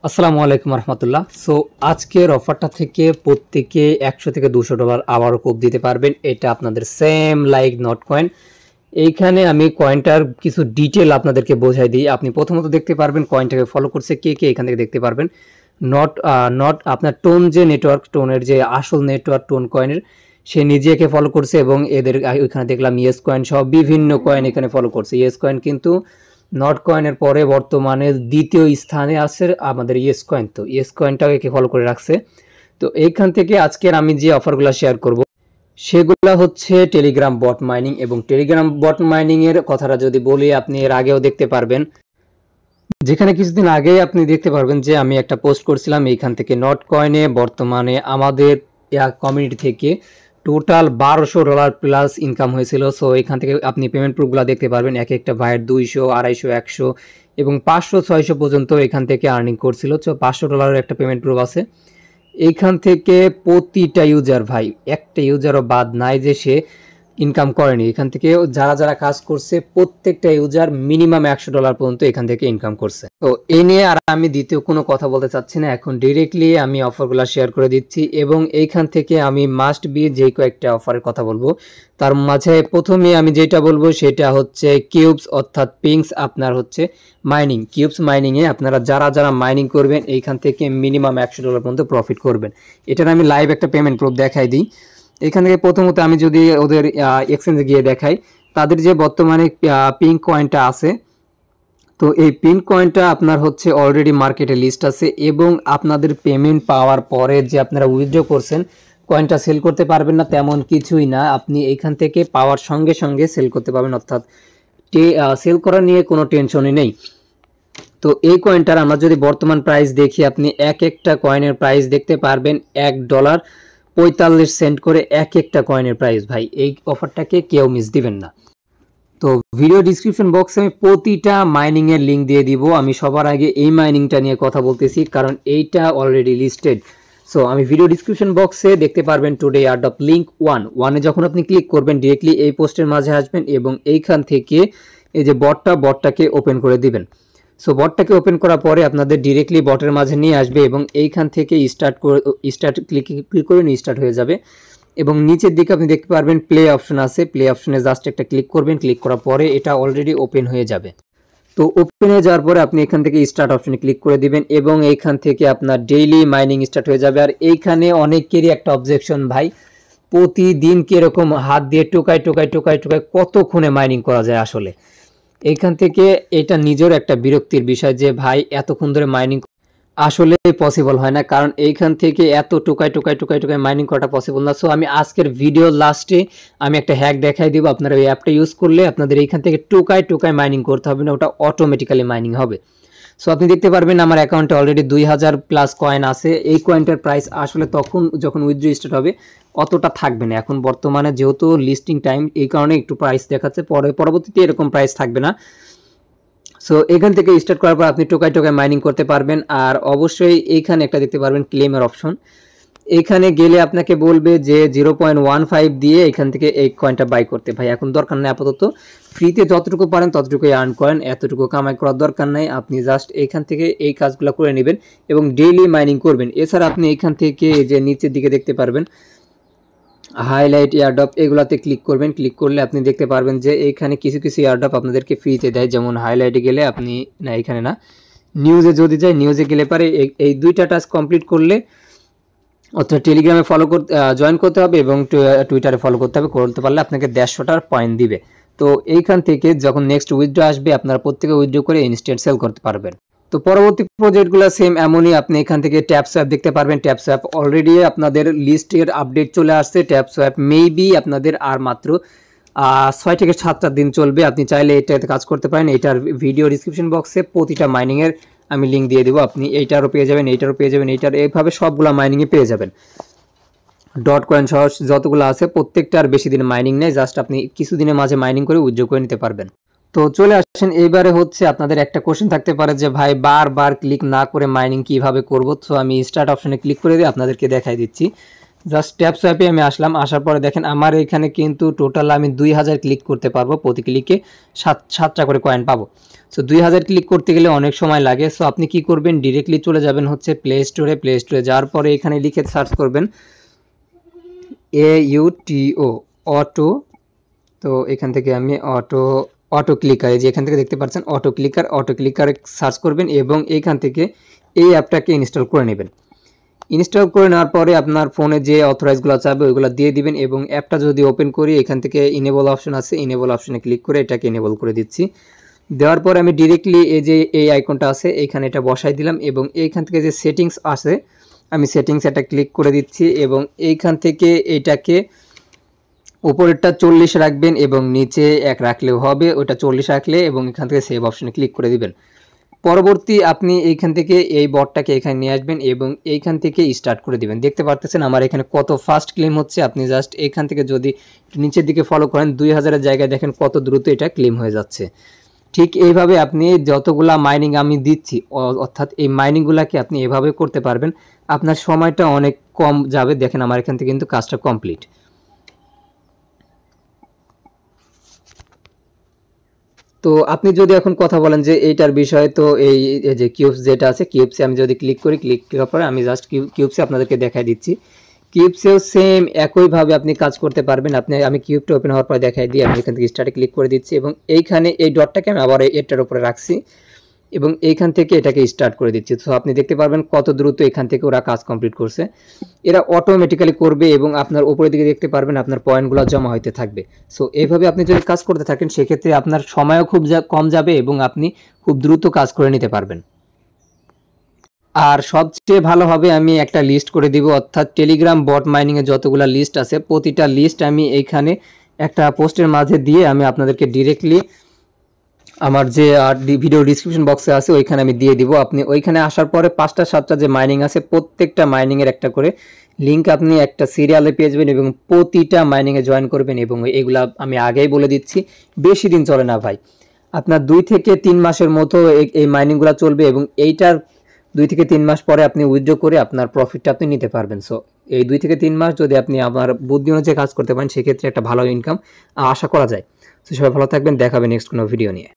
আসসালামু আলাইকুম রহমতুল্লাহ। সো আজকের অফারটা থেকে প্রত্যেকে 100 থেকে $200 আবারও কোপ দিতে পারবেন। এটা আপনাদের সেম লাইক নট কয়েন। এইখানে আমি কয়েনটার কিছু ডিটেল আপনাদেরকে বোঝাই দিই। আপনি প্রথমত দেখতে পারবেন কয়েনটাকে ফলো করছে কে কে, এখান থেকে দেখতে পারবেন। নট আপনার টোন, যে নেটওয়ার্ক টোনের যে আসল নেটওয়ার্ক টোন কয়েনের, সে নিজেকে ফলো করছে এবং এদের ওইখানে দেখলাম ইয়েস কয়েন সহ বিভিন্ন কয়েন এখানে ফলো করছে। ইয়েস কয়েন কিন্তু নট কয়েনের পরে বর্তমানে দ্বিতীয় স্থানে আছে আমাদের ইয়েস কয়েন। তো ইয়েস কয়েনটাও একে ফলো করে রাখছে। তো এইখান থেকে আজকের আমি যে অফারগুলো শেয়ার করব সেগুলো হচ্ছে টেলিগ্রাম বট মাইনিং। এবং টেলিগ্রাম বট মাইনিং এর কথাটা যদি বলি, আপনি এর আগেও দেখতে পারবেন, যেখানে কিছুদিন আগে আপনি দেখতে পারবেন যে আমি একটা পোস্ট করছিলাম এইখান থেকে নট কয়েনে বর্তমানে আমাদের কমিউনিটি থেকে টোটাল $1200 প্লাস ইনকাম হয়েছিল। সো এখান থেকে আপনি পেমেন্ট প্রুফগুলো দেখতে পারবেন। এক একটা ভাইয়ের 200, 250, 100 এবং 500, 600 পর্যন্ত এখান থেকে আর্নিং করছিল। সো $500 একটা পেমেন্ট প্রুফ আছে। এইখান থেকে প্রতিটা ইউজার ভাই, একটা ইউজারও বাদ নাই যে সে ইনকাম করেনি। এখান থেকে যারা যারা কাজ করছে প্রত্যেকটা ইউজার মিনিমাম $100 পর্যন্ত এখান থেকে ইনকাম করছে। তো এই নিয়ে আর আমি দ্বিতীয় কোনো কথা বলতে চাচ্ছি না, এখন ডিরেক্টলি আমি অফারগুলো শেয়ার করে দিচ্ছি। এবং এইখান থেকে আমি মাস্ট বি যে কয়েকটা অফারের কথা বলবো, তার মাঝে প্রথমে আমি যেটা বলবো সেটা হচ্ছে কিউবস অর্থাৎ পিংস। আপনার হচ্ছে মাইনিং, কিউবস মাইনিংয়ে আপনারা যারা যারা মাইনিং করবেন এইখান থেকে মিনিমাম $100 পর্যন্ত প্রফিট করবেন। এটার আমি লাইভ একটা পেমেন্ট প্রুফ দেখাই দিই। এখান থেকে প্রথমত আমি যদি ওদের এক্সচেঞ্জে গিয়ে দেখাই, তাদের যে বর্তমানে পিঙ্ক কয়েনটা আছে, তো এই পিঙ্ক কয়েনটা আপনার হচ্ছে অলরেডি মার্কেটে লিস্ট আছে। এবং আপনাদের পেমেন্ট পাওয়ার পরে যে আপনারা উইথড্র করছেন, কয়েনটা সেল করতে পারবেন না তেমন কিছুই না, আপনি এইখান থেকে পাওয়ার সঙ্গে সঙ্গে সেল করতে পারবেন। অর্থাৎ সেল করা নিয়ে কোনো টেনশনই নেই। তো এই কয়েনটার আমরা যদি বর্তমান প্রাইস দেখি, আপনি এক একটা কয়েনের প্রাইস দেখতে পারবেন $1.45 করে এক একটা কয়েনের প্রাইস। ভাই এই অফারটাকে কেউ মিস দিবেন না। তো ভিডিও ডিসক্রিপশন বক্সে আমি প্রতিটা মাইনিং এর লিঙ্ক দিয়ে দিব। আমি সবার আগে এই মাইনিংটা নিয়ে কথা বলতেছি কারণ এইটা অলরেডি লিস্টেড। সো আমি ভিডিও ডিসক্রিপশন বক্সে দেখতে পারবেন টুডে এয়ারড্রপ লিঙ্ক 1 যখন আপনি ক্লিক করবেন ডিরেক্টলি এই পোস্টের মাঝে আসবেন এবং এইখান থেকে এই যে বটটাকে ওপেন করে দিবেন। সো বটটাকে ওপেন করার পরে আপনাদের ডিরেক্টলি বটের মাঝে নিয়ে আসবে এবং এইখান থেকে স্টার্ট ক্লিক করে স্টার্ট হয়ে যাবে। এবং নিচের দিকে আপনি দেখতে পারবেন প্লে অপশন আছে, প্লে অপশনে জাস্ট একটা ক্লিক করবেন। ক্লিক করার পরে এটা অলরেডি ওপেন হয়ে যাবে। তো ওপেন হয়ে যাওয়ার পরে আপনি এখান থেকে স্টার্ট অপশনে ক্লিক করে দিবেন এবং এইখান থেকে আপনার ডেইলি মাইনিং স্টার্ট হয়ে যাবে। আর এইখানে অনেকেরই একটা অবজেকশন, ভাই প্রতিদিন কিরকম হাত দিয়ে টোকায় কতক্ষণে মাইনিং করা যায়। আসলে এইখান থেকে এটা নিজের একটা বিরক্তির বিষয় যে ভাই এতক্ষণ ধরে মাইনিং আসলে পসিবল হয় না, কারণ এইখান থেকে এত টোকায় মাইনিং করাটা পসিবল না। সো আমি আজকের ভিডিও লাস্টে আমি একটা হ্যাক দেখাই দিব। আপনারা এই অ্যাপটা ইউজ করলে আপনাদের এইখান থেকে টোকায় মাইনিং করতে হবে না, ওটা অটোমেটিক্যালি মাইনিং হবে। সো আপনি দেখতে পারবেন আমার অ্যাকাউন্টে অলরেডি 2000 প্লাস কয়েন আছে। এই কয়েনটার প্রাইস আসলে তখন যখন উইথড্র স্টার্ট হবে অতটা থাকবে না। এখন বর্তমানে যেহেতু লিস্টিং টাইম, এই কারণে একটু প্রাইস দেখাচ্ছে, পরবর্তীতে এরকম প্রাইস থাকবে না। সো এখান থেকে স্টার্ট করার পর আপনি টোকায় মাইনিং করতে পারবেন। আর অবশ্যই এইখানে একটা দেখতে পারবেন ক্লেমের অপশন। এখানে গেলে আপনাকে বলবে যে 0.15 দিয়ে এখান থেকে এই কয়েনটা বাই করতে। ভাই এখন দরকার নেই, আপাতত ফ্রিতে যতটুকু পারেন ততটুকুই আর্ন করেন, এতটুকু কামাই করার দরকার নাই। আপনি জাস্ট এইখান থেকে এই কাজগুলো করে নেবেন এবং ডেইলি মাইনিং করবেন। এছাড়া আপনি এইখান থেকে যে নিচের দিকে দেখতে পারবেন হাইলাইট এয়ারড্রপ, এগুলাতে ক্লিক করবেন। ক্লিক করলে আপনি দেখতে পারবেন যে এইখানে কিছু এয়ারড্রপ আপনাদেরকে ফ্রিতে দেয়। যেমন হাইলাইটে গেলে আপনি না, এখানে না, নিউজে যদি যাই, নিউজে গেলে পারে এই দুইটা টাস্ক কমপ্লিট করলে অর্থাৎ টেলিগ্রামে জয়েন করতে হবে এবং টুইটারে ফলো করতে হবে। করতে পারলে আপনাকে 150 পয়েন্ট দিবে। তো এইখান থেকে যখন নেক্সট উইথড্র আসবে আপনারা প্রত্যেকে উইথড্র করে ইনস্ট্যান্ট সেল করতে পারবেন। তো পরবর্তী প্রজেক্টগুলো সেম এমনই। আপনি এখান থেকে ট্যাপ সোয়াপ দেখতে পারবেন। ট্যাপ সোয়াপ অলরেডি আপনাদের লিস্টের আপডেট চলে আসছে। ট্যাপ সোয়াপ মেবি আপনাদের আর মাত্র 6 থেকে 7টা দিন চলবে। আপনি চাইলে এটাতে কাজ করতে পারেন। এটার ভিডিও ডিসক্রিপশন বক্সে প্রতিটা মাইনিংয়ের আমি লিঙ্ক দিয়ে দেবো। আপনি এইটারও পেয়ে যাবেন, এইটারও পেয়ে যাবেন, এইটার এইভাবে সবগুলো মাইনিংয়ে পেয়ে যাবেন। ডট কয়েন সহ যতগুলো আছে প্রত্যেকটা আর বেশি দিন মাইনিং নেই, জাস্ট আপনি কিছুদিনের মাঝে মাইনিং করে উইথড্র করে নিতে পারবেন। তো চলে আসেন, এইবারে হচ্ছে আপনাদের একটা কোশ্চেন থাকতে পারে যে ভাই বারবার ক্লিক না করে মাইনিং কিভাবে করব। তো আমি স্টার্ট অপশনে ক্লিক করে দিয়ে আপনাদেরকে দেখাই দিচ্ছি। জাস্ট ট্যাপ সোয়াইপে আমি আসলাম, আসার পরে দেখেন আমার এখানে কিন্তু টোটাল আমি 2000 ক্লিক করতে পারবো, প্রতি ক্লিকে 7টা করে কয়েন পাবো। সো 2000 ক্লিক করতে গেলে অনেক সময় লাগে। সো আপনি কি করবেন, ডিরেক্টলি চলে যাবেন হচ্ছে প্লে স্টোরে যাওয়ার পরে এখানে লিখে সার্চ করবেন AUTO অটো। তো এখান থেকে আমি অটো ক্লিকার, এই যে এখান থেকে দেখতে পাচ্ছেন অটো ক্লিকার সার্চ করবেন এবং এইখান থেকে এই অ্যাপটাকে ইনস্টল করে নেবেন। ইনস্টল করে নেওয়ার পরে আপনার ফোনে যে অথরাইজগুলো চাবে ওইগুলো দিয়ে দিবেন এবং অ্যাপটা যদি ওপেন করি এখান থেকে ইনেবল অপশন আছে, ইনেবল অপশনে ক্লিক করে এটাকে ইনেবল করে দিচ্ছি। দেওয়ার পরে আমি ডিরেক্টলি এই যে এই আইকনটা আছে এইখানে এটা বসাই দিলাম এবং এইখান থেকে যে সেটিংস আছে আমি সেটিংস এটা ক্লিক করে দিচ্ছি এবং এইখান থেকে এইটাকে উপরেরটা 40 রাখবেন এবং নিচে 1 রাখলেও হবে, ওটা 40 রাখলে এবং এখান থেকে সেভ অপশনে ক্লিক করে দিবেন। পরবর্তী আপনি এইখান থেকে এই বটটাকে এখানে নিয়ে আসবেন এবং এইখান থেকে স্টার্ট করে দিবেন। দেখতে পারতেছেন আমার এখানে কত ফাস্ট ক্লেম হচ্ছে। আপনি জাস্ট এইখান থেকে যদি নিচের দিকে ফলো করেন 2000-এর জায়গায় দেখেন কত দ্রুত এটা ক্লেম হয়ে যাচ্ছে। ঠিক এইভাবে আপনি যতগুলা মাইনিং আমি দিচ্ছি অর্থাৎ এই মাইনিংগুলোকে আপনি এভাবে করতে পারবেন, আপনার সময়টা অনেক কম যাবে। দেখেন আমার এখান থেকে কিন্তু কাজটা কমপ্লিট। তো আপনি যদি এখন কথা বলেন যে এইটার বিষয়ে, তো এই যে কিউবস যেটা আছে কিউবসে আমি যদি ক্লিক করার পরে আমি জাস্ট কিউবসে আপনাদেরকে দেখাই দিচ্ছি। কিউবসেও সেম একইভাবে আপনি কাজ করতে পারবেন। আমি কিউবটা ওপেন হওয়ার পরে দেখাই দিই। আমি এখান থেকে স্টার্টে ক্লিক করে দিচ্ছি এবং এইখানে এই ডটটাকে আমি আবার এটার উপরে রাখছি এবং এইখান থেকে এটাকে স্টার্ট করে দিচ্ছি। তো আপনি দেখতে পারবেন কত দ্রুত এখান থেকে ওরা কাজ কমপ্লিট করছে। এরা অটোমেটিক্যালি করবে এবং আপনার উপরের দিকে দেখতে পারবেন আপনার পয়েন্টগুলো জমা হইতে থাকবে। সো এইভাবে আপনি যদি কাজ করতে থাকেন সেক্ষেত্রে আপনার সময়ও খুব কম যাবে এবং আপনি খুব দ্রুত কাজ করে নিতে পারবেন। আর সবচেয়ে ভালো হবে আমি একটা লিস্ট করে দিব, অর্থাৎ টেলিগ্রাম বট মাইনিংয়ে যতগুলো লিস্ট আছে প্রতিটা লিস্ট আমি এইখানে একটা পোস্টের মাঝে দিয়ে আমি আপনাদেরকে ডিরেক্টলি আমার যে ভিডিও ডিসক্রিপশন বক্সে আছে ওইখানে আমি দিয়ে দিব। আপনি ওইখানে আসার পরে 5টা 7টা যে মাইনিং আছে প্রত্যেকটা মাইনিংয়ের একটা করে লিঙ্ক আপনি একটা সিরিয়ালে পেয়ে যাবেন এবং প্রতিটা মাইনিংয়ে জয়েন করবেন এবং এগুলা আমি আগেই বলে দিচ্ছি বেশি দিন চলে না ভাই, আপনার 2 থেকে 3 মাসের মতো এই মাইনিংগুলো চলবে এবং এইটার 2 থেকে 3 মাস পরে আপনি উইথড্র করে আপনার প্রফিটটা আপনি নিতে পারবেন। সো এই 2 থেকে 3 মাস যদি আপনি আমার বুদ্ধি অনুযায়ী কাজ করতে পারেন সেক্ষেত্রে একটা ভালো ইনকাম আশা করা যায়। তো সবাই ভালো থাকবেন, দেখাবেন নেক্সট কোনো ভিডিও নিয়ে।